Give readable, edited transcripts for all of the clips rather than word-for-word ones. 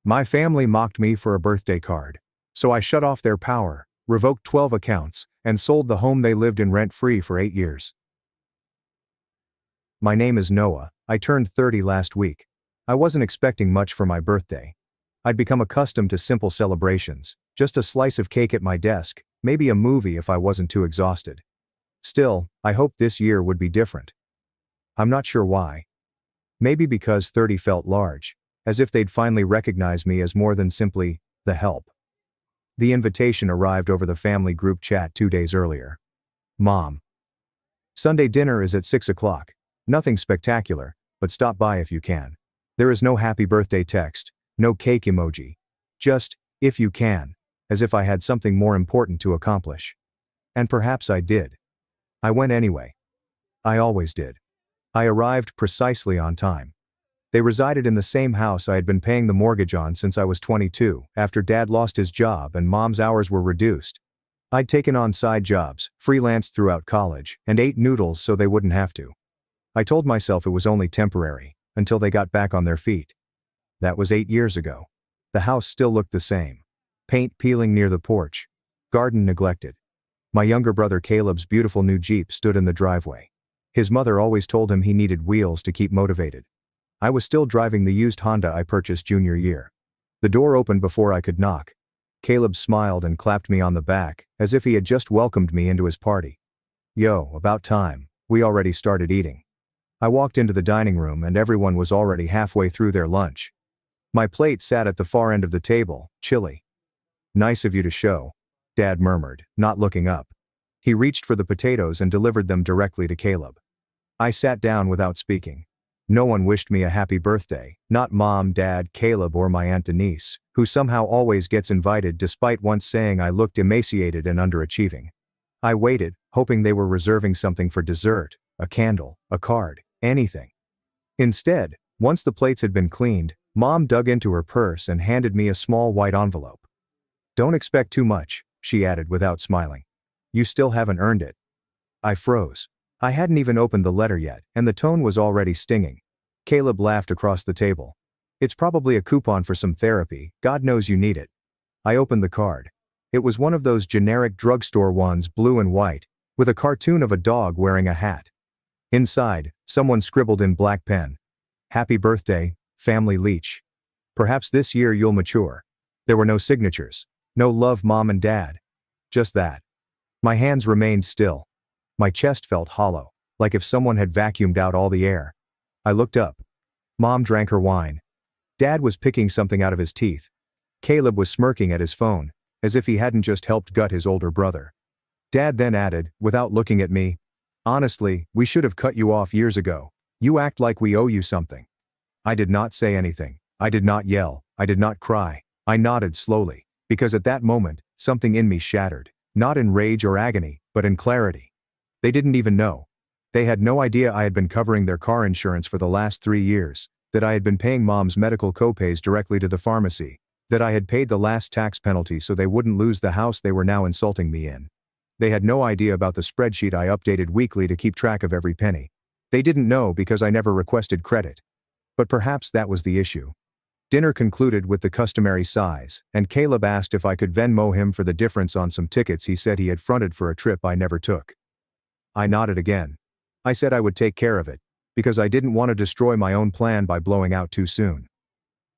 My family mocked me for a birthday card. So I shut off their power, revoked 12 accounts, and sold the home they lived in rent-free for 8 years. My name is Noah. I turned 30 last week. I wasn't expecting much for my birthday. I'd become accustomed to simple celebrations, just a slice of cake at my desk, maybe a movie if I wasn't too exhausted. Still, I hoped this year would be different. I'm not sure why. Maybe because 30 felt large, as if they'd finally recognize me as more than simply the help. The invitation arrived over the family group chat 2 days earlier. Mom. Sunday dinner is at 6 o'clock. Nothing spectacular, but stop by if you can. There is no happy birthday text, no cake emoji. Just, if you can, as if I had something more important to accomplish. And perhaps I did. I went anyway. I always did. I arrived precisely on time. They resided in the same house I had been paying the mortgage on since I was 22, after Dad lost his job and Mom's hours were reduced. I'd taken on side jobs, freelanced throughout college, and ate noodles so they wouldn't have to. I told myself it was only temporary, until they got back on their feet. That was 8 years ago. The house still looked the same. Paint peeling near the porch. Garden neglected. My younger brother Caleb's beautiful new Jeep stood in the driveway. His mother always told him he needed wheels to keep motivated. I was still driving the used Honda I purchased junior year. The door opened before I could knock. Caleb smiled and clapped me on the back, as if he had just welcomed me into his party. Yo, about time. We already started eating. I walked into the dining room and everyone was already halfway through their lunch. My plate sat at the far end of the table, chilly. Nice of you to show, Dad murmured, not looking up. He reached for the potatoes and delivered them directly to Caleb. I sat down without speaking. No one wished me a happy birthday, not Mom, Dad, Caleb, or my Aunt Denise, who somehow always gets invited despite once saying I looked emaciated and underachieving. I waited, hoping they were reserving something for dessert, a candle, a card, anything. Instead, once the plates had been cleaned, Mom dug into her purse and handed me a small white envelope. Don't expect too much, she added without smiling. You still haven't earned it. I froze. I hadn't even opened the letter yet, and the tone was already stinging. Caleb laughed across the table. It's probably a coupon for some therapy, God knows you need it. I opened the card. It was one of those generic drugstore ones, blue and white, with a cartoon of a dog wearing a hat. Inside, someone scribbled in black pen. Happy birthday, Family Leech. Perhaps this year you'll mature. There were no signatures. No love, Mom and Dad. Just that. My hands remained still. My chest felt hollow, like if someone had vacuumed out all the air. I looked up. Mom drank her wine. Dad was picking something out of his teeth. Caleb was smirking at his phone, as if he hadn't just helped gut his older brother. Dad then added, without looking at me, honestly, we should have cut you off years ago. You act like we owe you something. I did not say anything. I did not yell. I did not cry. I nodded slowly, because at that moment, something in me shattered, not in rage or agony, but in clarity. They didn't even know. They had no idea I had been covering their car insurance for the last 3 years, that I had been paying Mom's medical copays directly to the pharmacy, that I had paid the last tax penalty so they wouldn't lose the house they were now insulting me in. They had no idea about the spreadsheet I updated weekly to keep track of every penny. They didn't know because I never requested credit. But perhaps that was the issue. Dinner concluded with the customary sighs, and Caleb asked if I could Venmo him for the difference on some tickets he said he had fronted for a trip I never took. I nodded again. I said I would take care of it, because I didn't want to destroy my own plan by blowing out too soon.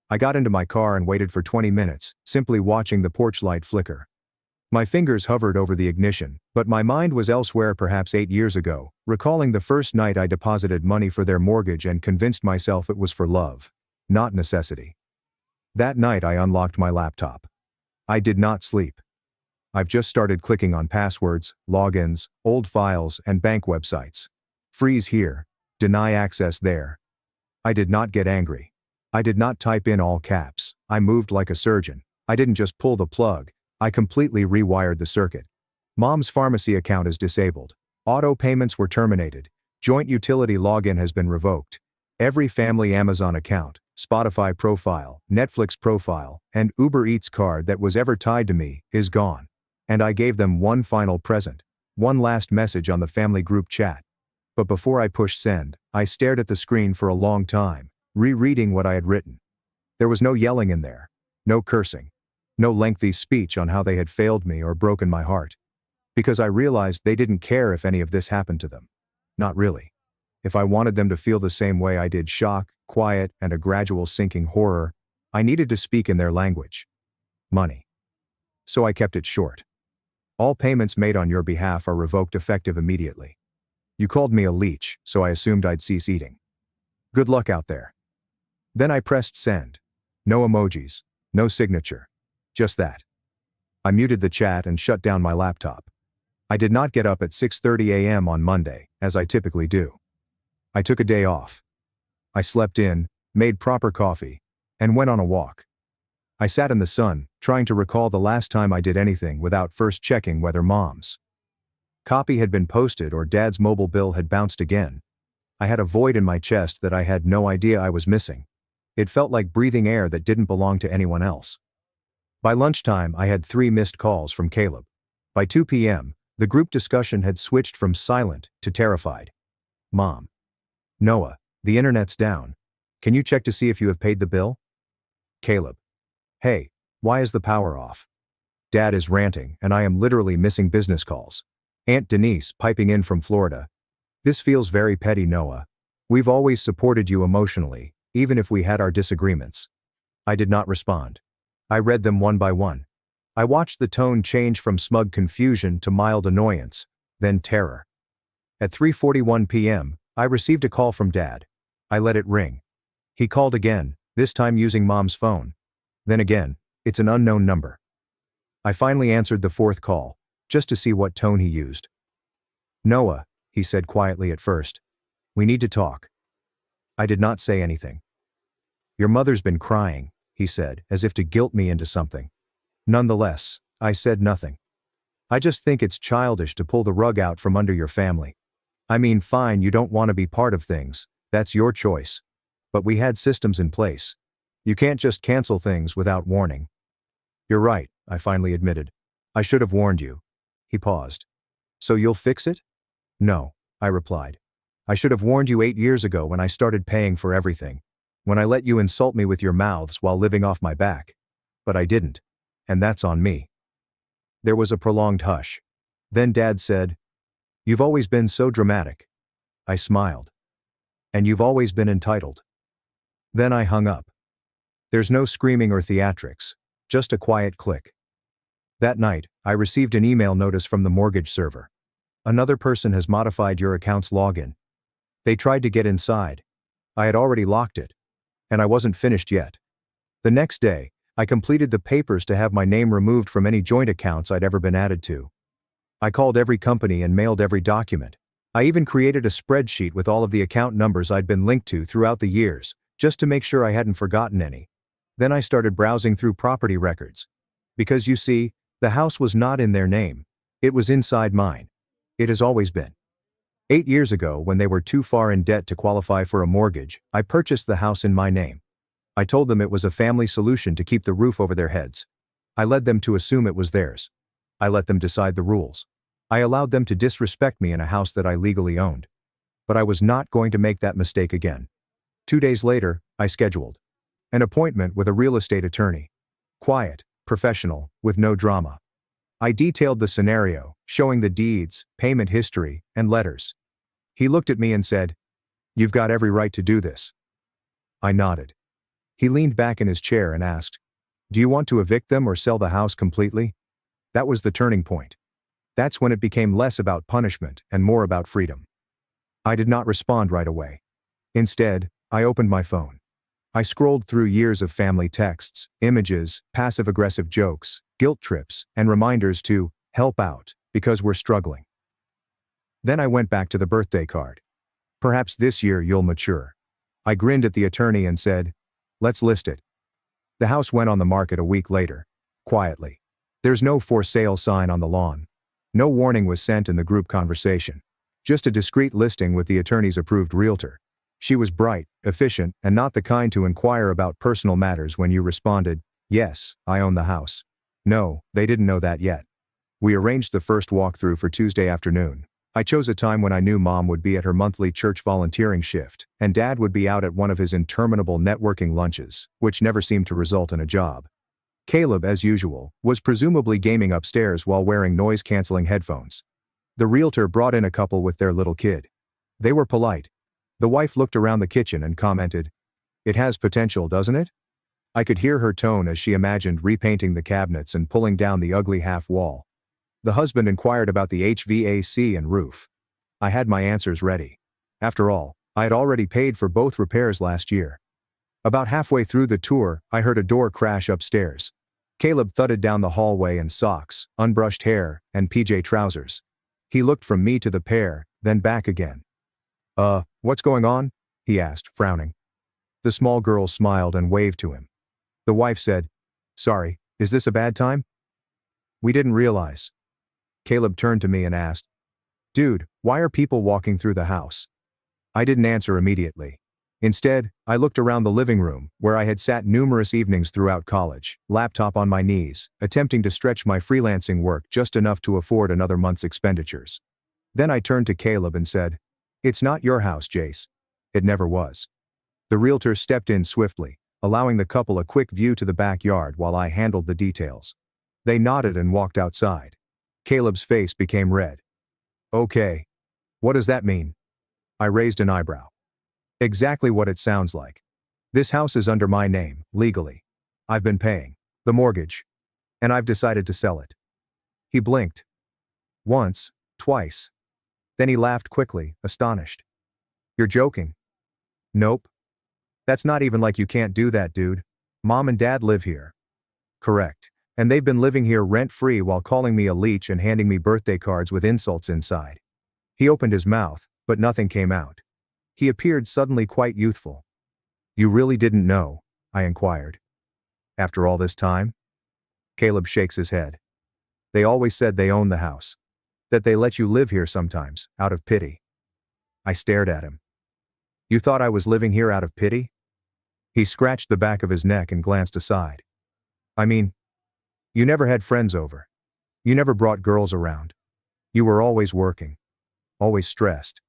I got into my car and waited for 20 minutes, simply watching the porch light flicker. My fingers hovered over the ignition, but my mind was elsewhere, perhaps 8 years ago, recalling the first night I deposited money for their mortgage and convinced myself it was for love, not necessity. That night I unlocked my laptop. I did not sleep. I've just started clicking on passwords, logins, old files, and bank websites. Freeze here. Deny access there. I did not get angry. I did not type in all caps. I moved like a surgeon. I didn't just pull the plug. I completely rewired the circuit. Mom's pharmacy account is disabled. Auto payments were terminated. Joint utility login has been revoked. Every family Amazon account, Spotify profile, Netflix profile, and Uber Eats card that was ever tied to me is gone. And I gave them one final present, one last message on the family group chat. But before I pushed send, I stared at the screen for a long time, rereading what I had written. There was no yelling in there, No cursing. No lengthy speech on how they had failed me or broken my heart. Because I realized they didn't care if any of this happened to them. Not really. If I wanted them to feel the same way I did, shock, quiet, and a gradual sinking horror, I needed to speak in their language. Money. So I kept it short. All payments made on your behalf are revoked effective immediately. You called me a leech, so I assumed I'd cease eating. Good luck out there. Then I pressed send. No emojis, no signature. Just that. I muted the chat and shut down my laptop. I did not get up at 6:30 a.m. on Monday, as I typically do. I took a day off. I slept in, made proper coffee, and went on a walk. I sat in the sun, trying to recall the last time I did anything without first checking whether Mom's copy had been posted or Dad's mobile bill had bounced again. I had a void in my chest that I had no idea I was missing. It felt like breathing air that didn't belong to anyone else. By lunchtime, I had 3 missed calls from Caleb. By 2 p.m., the group discussion had switched from silent to terrified. Mom. Noah, the internet's down. Can you check to see if you have paid the bill? Caleb. Hey, why is the power off? Dad is ranting, and I am literally missing business calls. Aunt Denise piping in from Florida. This feels very petty, Noah. We've always supported you emotionally, even if we had our disagreements. I did not respond. I read them one by one. I watched the tone change from smug confusion to mild annoyance, then terror. At 3:41 p.m., I received a call from Dad. I let it ring. He called again, this time using Mom's phone. Then again, it's an unknown number. I finally answered the 4th call, just to see what tone he used. Noah, he said quietly at first. We need to talk. I did not say anything. Your mother's been crying, he said, as if to guilt me into something. Nonetheless, I said nothing. I just think it's childish to pull the rug out from under your family. I mean, fine, you don't want to be part of things, that's your choice. But we had systems in place. You can't just cancel things without warning. You're right, I finally admitted. I should have warned you. He paused. So you'll fix it? No, I replied. I should have warned you 8 years ago when I started paying for everything. When I let you insult me with your mouths while living off my back. But I didn't. And that's on me. There was a prolonged hush. Then Dad said, You've always been so dramatic. I smiled. And you've always been entitled. Then I hung up. There's no screaming or theatrics, just a quiet click. That night, I received an email notice from the mortgage server. Another person has modified your account's login. They tried to get inside. I had already locked it. And I wasn't finished yet. The next day, I completed the papers to have my name removed from any joint accounts I'd ever been added to. I called every company and mailed every document. I even created a spreadsheet with all of the account numbers I'd been linked to throughout the years, just to make sure I hadn't forgotten any. Then I started browsing through property records. Because you see, the house was not in their name. It was inside mine. It has always been. 8 years ago, when they were too far in debt to qualify for a mortgage, I purchased the house in my name. I told them it was a family solution to keep the roof over their heads. I led them to assume it was theirs. I let them decide the rules. I allowed them to disrespect me in a house that I legally owned. But I was not going to make that mistake again. 2 days later, I scheduled an appointment with a real estate attorney. Quiet, professional, with no drama. I detailed the scenario, showing the deeds, payment history, and letters. He looked at me and said, You've got every right to do this. I nodded. He leaned back in his chair and asked, Do you want to evict them or sell the house completely? That was the turning point. That's when it became less about punishment and more about freedom. I did not respond right away. Instead, I opened my phone. I scrolled through years of family texts, images, passive-aggressive jokes, guilt trips, and reminders to help out because we're struggling. Then I went back to the birthday card. Perhaps this year you'll mature. I grinned at the attorney and said, Let's list it. The house went on the market a week later. Quietly. There's no for sale sign on the lawn. No warning was sent in the group conversation. Just a discreet listing with the attorney's approved realtor. She was bright, efficient, and not the kind to inquire about personal matters when you responded, Yes, I own the house. No, they didn't know that yet. We arranged the first walkthrough for Tuesday afternoon. I chose a time when I knew Mom would be at her monthly church volunteering shift, and Dad would be out at one of his interminable networking lunches, which never seemed to result in a job. Caleb, as usual, was presumably gaming upstairs while wearing noise-canceling headphones. The realtor brought in a couple with their little kid. They were polite. The wife looked around the kitchen and commented, "It has potential, doesn't it?" I could hear her tone as she imagined repainting the cabinets and pulling down the ugly half-wall. The husband inquired about the HVAC and roof. I had my answers ready. After all, I had already paid for both repairs last year. About halfway through the tour, I heard a door crash upstairs. Caleb thudded down the hallway in socks, unbrushed hair, and PJ trousers. He looked from me to the pair, then back again. What's going on?" he asked, frowning. The small girl smiled and waved to him. The wife said, "Sorry, is this a bad time?" "We didn't realize." Caleb turned to me and asked, "Dude, why are people walking through the house?" I didn't answer immediately. Instead, I looked around the living room, where I had sat numerous evenings throughout college, laptop on my knees, attempting to stretch my freelancing work just enough to afford another month's expenditures. Then I turned to Caleb and said, "It's not your house, Jace. It never was." The realtor stepped in swiftly, allowing the couple a quick view to the backyard while I handled the details. They nodded and walked outside. Caleb's face became red. "Okay. What does that mean?" I raised an eyebrow. "Exactly what it sounds like. This house is under my name, legally. I've been paying the mortgage. And I've decided to sell it." He blinked. Once, twice. Then he laughed quickly, astonished. "You're joking?" "Nope. That's not even like you can't do that, dude. Mom and Dad live here." "Correct. And they've been living here rent-free while calling me a leech and handing me birthday cards with insults inside." He opened his mouth, but nothing came out. He appeared suddenly quite youthful. "You really didn't know?" I inquired. "After all this time?" Caleb shakes his head. "They always said they own the house. That they let you live here sometimes, out of pity." I stared at him. "You thought I was living here out of pity?" He scratched the back of his neck and glanced aside. "I mean, you never had friends over. You never brought girls around. You were always working. Always stressed.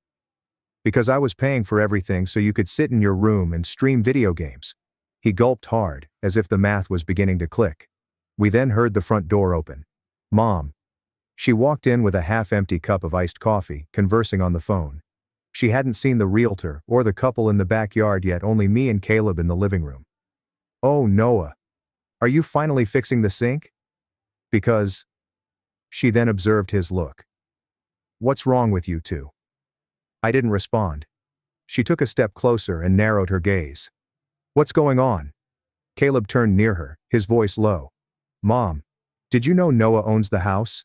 Because I was paying for everything so you could sit in your room and stream video games." He gulped hard, as if the math was beginning to click. We then heard the front door open. Mom. She walked in with a half-empty cup of iced coffee, conversing on the phone. She hadn't seen the realtor or the couple in the backyard yet, only me and Caleb in the living room. "Oh, Noah. Are you finally fixing the sink?" "Because..." She then observed his look. "What's wrong with you two?" I didn't respond. She took a step closer and narrowed her gaze. "What's going on?" Caleb turned near her, his voice low. "Mom. Did you know Noah owns the house?"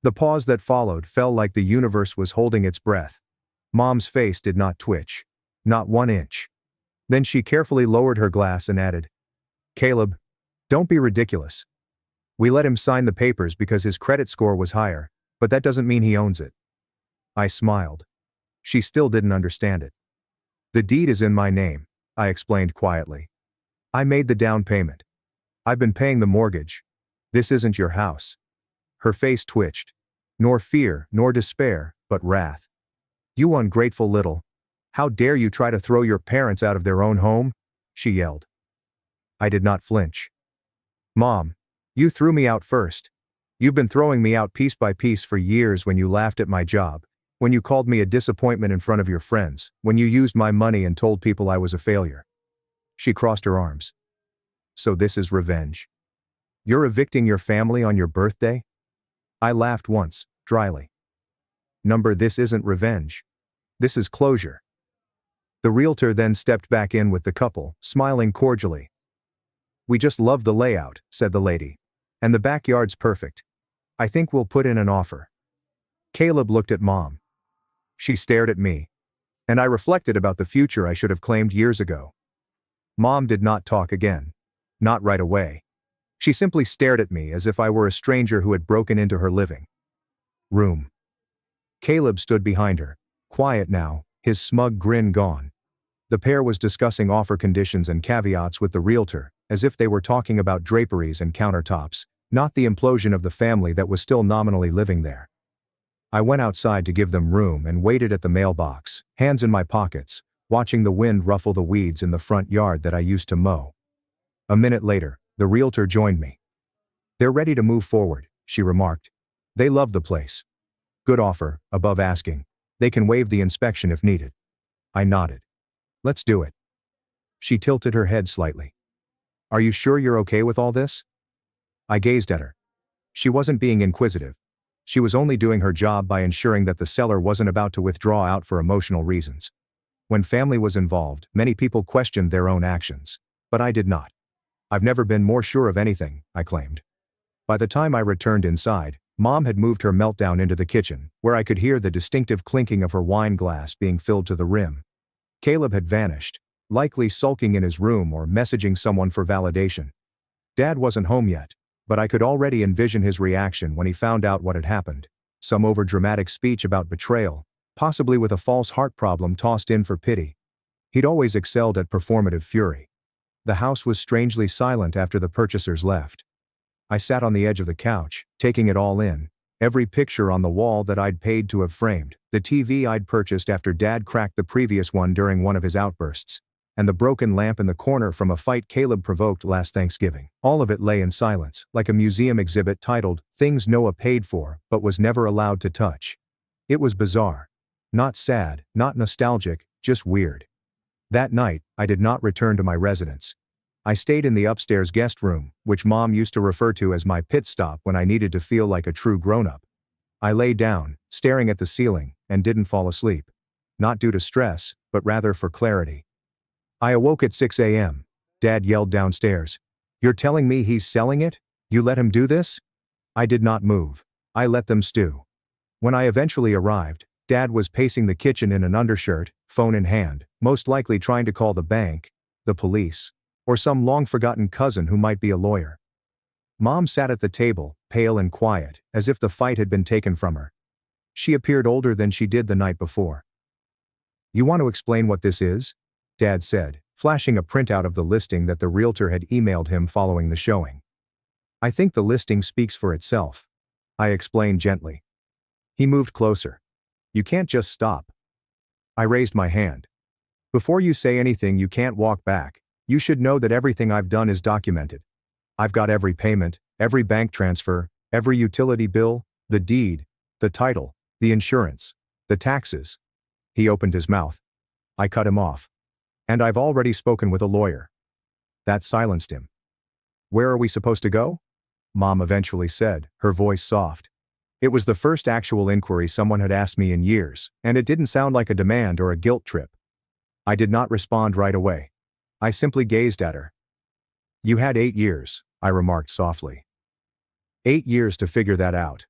The pause that followed felt like the universe was holding its breath. Mom's face did not twitch. Not 1 inch. Then she carefully lowered her glass and added, "Caleb, don't be ridiculous. We let him sign the papers because his credit score was higher, but that doesn't mean he owns it." I smiled. She still didn't understand it. "The deed is in my name," I explained quietly. "I made the down payment. I've been paying the mortgage. This isn't your house." Her face twitched. Nor fear, nor despair, but wrath. "You ungrateful little. How dare you try to throw your parents out of their own home?" she yelled. I did not flinch. "Mom, you threw me out first. You've been throwing me out piece by piece for years when you laughed at my job, when you called me a disappointment in front of your friends, when you used my money and told people I was a failure." She crossed her arms. "So this is revenge? You're evicting your family on your birthday?" I laughed once, dryly. This isn't revenge. This is closure." The realtor then stepped back in with the couple, smiling cordially. "We just love the layout," said the lady. "And the backyard's perfect. I think we'll put in an offer." Caleb looked at Mom. She stared at me. And I reflected about the future I should have claimed years ago. Mom did not talk again. Not right away. She simply stared at me as if I were a stranger who had broken into her living room. Caleb stood behind her, quiet now, his smug grin gone. The pair was discussing offer conditions and caveats with the realtor, as if they were talking about draperies and countertops, not the implosion of the family that was still nominally living there. I went outside to give them room and waited at the mailbox, hands in my pockets, watching the wind ruffle the weeds in the front yard that I used to mow. A minute later, The realtor joined me. "They're ready to move forward," she remarked. "They love the place. Good offer, above asking. They can waive the inspection if needed." I nodded. "Let's do it." She tilted her head slightly. "Are you sure you're okay with all this?" I gazed at her. She wasn't being inquisitive. She was only doing her job by ensuring that the seller wasn't about to withdraw out for emotional reasons. When family was involved, many people questioned their own actions. But I did not. "I've never been more sure of anything," I claimed. By the time I returned inside, Mom had moved her meltdown into the kitchen, where I could hear the distinctive clinking of her wine glass being filled to the rim. Caleb had vanished, likely sulking in his room or messaging someone for validation. Dad wasn't home yet, but I could already envision his reaction when he found out what had happened. Some overdramatic speech about betrayal, possibly with a false heart problem tossed in for pity. He'd always excelled at performative fury. The house was strangely silent after the purchasers left. I sat on the edge of the couch, taking it all in. Every picture on the wall that I'd paid to have framed, the TV I'd purchased after Dad cracked the previous one during one of his outbursts, and the broken lamp in the corner from a fight Caleb provoked last Thanksgiving. All of it lay in silence, like a museum exhibit titled, "Things Noah Paid For, but Was Never Allowed to Touch." It was bizarre. Not sad, not nostalgic, just weird. That night, I did not return to my residence. I stayed in the upstairs guest room, which Mom used to refer to as my pit stop when I needed to feel like a true grown-up. I lay down, staring at the ceiling, and didn't fall asleep. Not due to stress, but rather for clarity. I awoke at 6 a.m. Dad yelled downstairs. "You're telling me he's selling it? You let him do this?" I did not move. I let them stew. When I eventually arrived, Dad was pacing the kitchen in an undershirt, phone in hand, most likely trying to call the bank, the police, or some long-forgotten cousin who might be a lawyer. Mom sat at the table, pale and quiet, as if the fight had been taken from her. She appeared older than she did the night before. "You want to explain what this is?" Dad said, flashing a printout of the listing that the realtor had emailed him following the showing. "I think the listing speaks for itself," I explained gently. He moved closer. "You can't just stop." I raised my hand. "Before you say anything, you can't walk back. You should know that everything I've done is documented. I've got every payment, every bank transfer, every utility bill, the deed, the title, the insurance, the taxes." He opened his mouth. I cut him off. "And I've already spoken with a lawyer." That silenced him. "Where are we supposed to go?" Mom eventually said, her voice soft. It was the first actual inquiry someone had asked me in years, and it didn't sound like a demand or a guilt trip. I did not respond right away. I simply gazed at her. "You had 8 years, I remarked softly. 8 years to figure that out.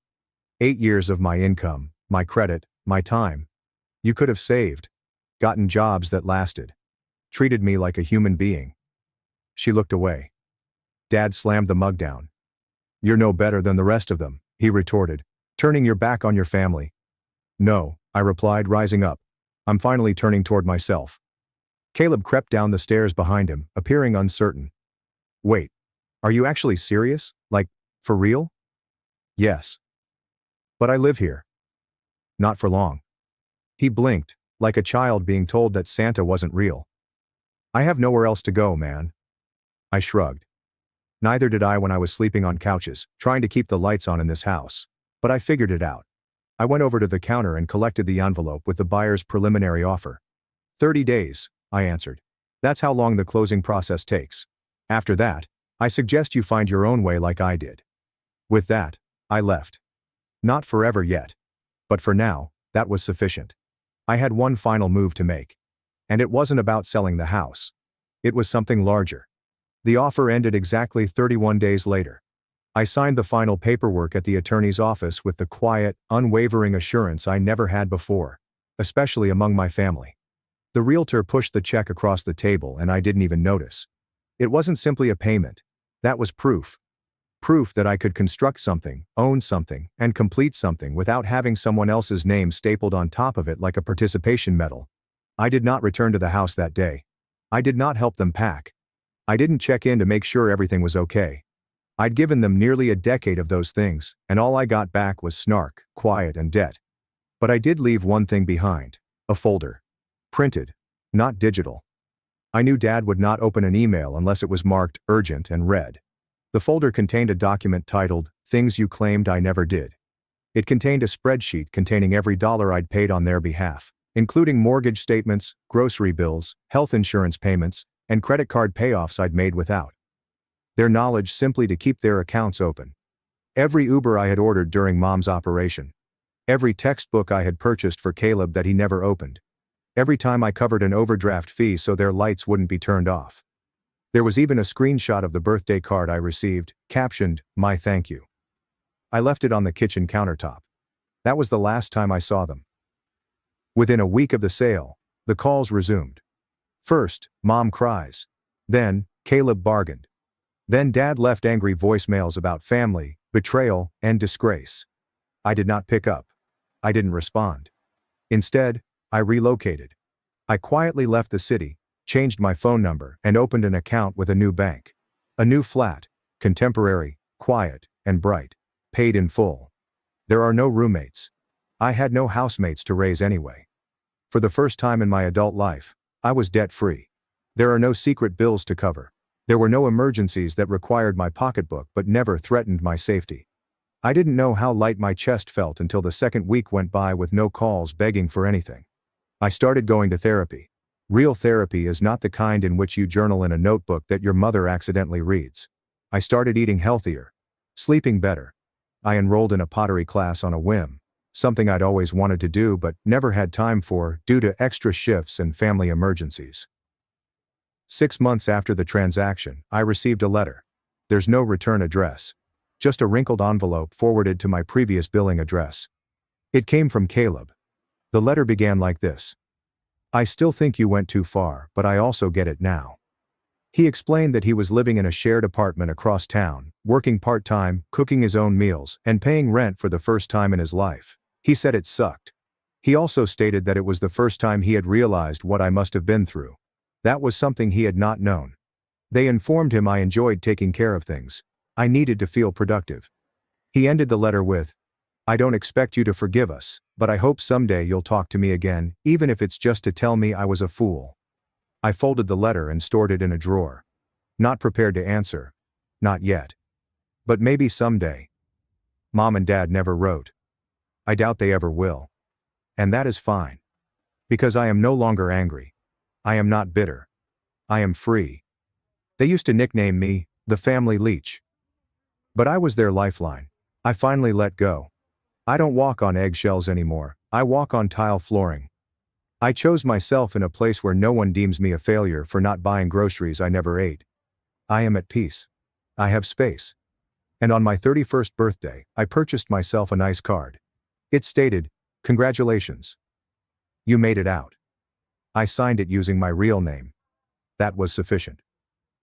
8 years of my income, my credit, my time. You could have saved. Gotten jobs that lasted. Treated me like a human being." She looked away. Dad slammed the mug down. "You're no better than the rest of them," he retorted, "turning your back on your family." "No," I replied, rising up. "I'm finally turning toward myself." Caleb crept down the stairs behind him, appearing uncertain. "Wait. Are you actually serious? Like, for real?" "Yes. But I live here." "Not for long." He blinked, like a child being told that Santa wasn't real. "I have nowhere else to go, man." I shrugged. Neither did I when I was sleeping on couches, trying to keep the lights on in this house. But I figured it out. I went over to the counter and collected the envelope with the buyer's preliminary offer. 30 days, I answered. "That's how long the closing process takes. After that, I suggest you find your own way like I did." With that, I left. Not forever yet. But for now, that was sufficient. I had one final move to make. And it wasn't about selling the house. It was something larger. The offer ended exactly 31 days later. I signed the final paperwork at the attorney's office with the quiet, unwavering assurance I never had before, especially among my family. The realtor pushed the check across the table and I didn't even notice. It wasn't simply a payment. That was proof. Proof that I could construct something, own something, and complete something without having someone else's name stapled on top of it like a participation medal. I did not return to the house that day. I did not help them pack. I didn't check in to make sure everything was okay. I'd given them nearly a decade of those things, and all I got back was snark, quiet, and debt. But I did leave one thing behind. A folder. Printed. Not digital. I knew Dad would not open an email unless it was marked urgent and read. The folder contained a document titled, "Things You Claimed I Never Did." It contained a spreadsheet containing every dollar I'd paid on their behalf, including mortgage statements, grocery bills, health insurance payments, and credit card payoffs I'd made without their knowledge simply to keep their accounts open. Every Uber I had ordered during Mom's operation. Every textbook I had purchased for Caleb that he never opened. Every time I covered an overdraft fee so their lights wouldn't be turned off. There was even a screenshot of the birthday card I received, captioned, "My thank you." I left it on the kitchen countertop. That was the last time I saw them. Within a week of the sale, the calls resumed. First, Mom cries. Then, Caleb bargained. Then Dad left angry voicemails about family, betrayal, and disgrace. I did not pick up. I didn't respond. Instead, I relocated. I quietly left the city, changed my phone number, and opened an account with a new bank. A new flat, contemporary, quiet, and bright. Paid in full. There are no roommates. I had no housemates to raise anyway. For the first time in my adult life, I was debt-free. There are no secret bills to cover. There were no emergencies that required my pocketbook but never threatened my safety. I didn't know how light my chest felt until the second week went by with no calls begging for anything. I started going to therapy. Real therapy is not the kind in which you journal in a notebook that your mother accidentally reads. I started eating healthier, sleeping better. I enrolled in a pottery class on a whim, something I'd always wanted to do but never had time for due to extra shifts and family emergencies. 6 months after the transaction, I received a letter. There's no return address. Just a wrinkled envelope forwarded to my previous billing address. It came from Caleb. The letter began like this. "I still think you went too far, but I also get it now." He explained that he was living in a shared apartment across town, working part-time, cooking his own meals, and paying rent for the first time in his life. He said it sucked. He also stated that it was the first time he had realized what I must have been through. That was something he had not known. They informed him I enjoyed taking care of things. I needed to feel productive. He ended the letter with, "I don't expect you to forgive us, but I hope someday you'll talk to me again, even if it's just to tell me I was a fool." I folded the letter and stored it in a drawer. Not prepared to answer. Not yet. But maybe someday. Mom and Dad never wrote. I doubt they ever will. And that is fine. Because I am no longer angry. I am not bitter. I am free. They used to nickname me, the family leech. But I was their lifeline. I finally let go. I don't walk on eggshells anymore, I walk on tile flooring. I chose myself in a place where no one deems me a failure for not buying groceries I never ate. I am at peace. I have space. And on my 31st birthday, I purchased myself a nice card. It stated, "Congratulations. You made it out." I signed it using my real name. That was sufficient.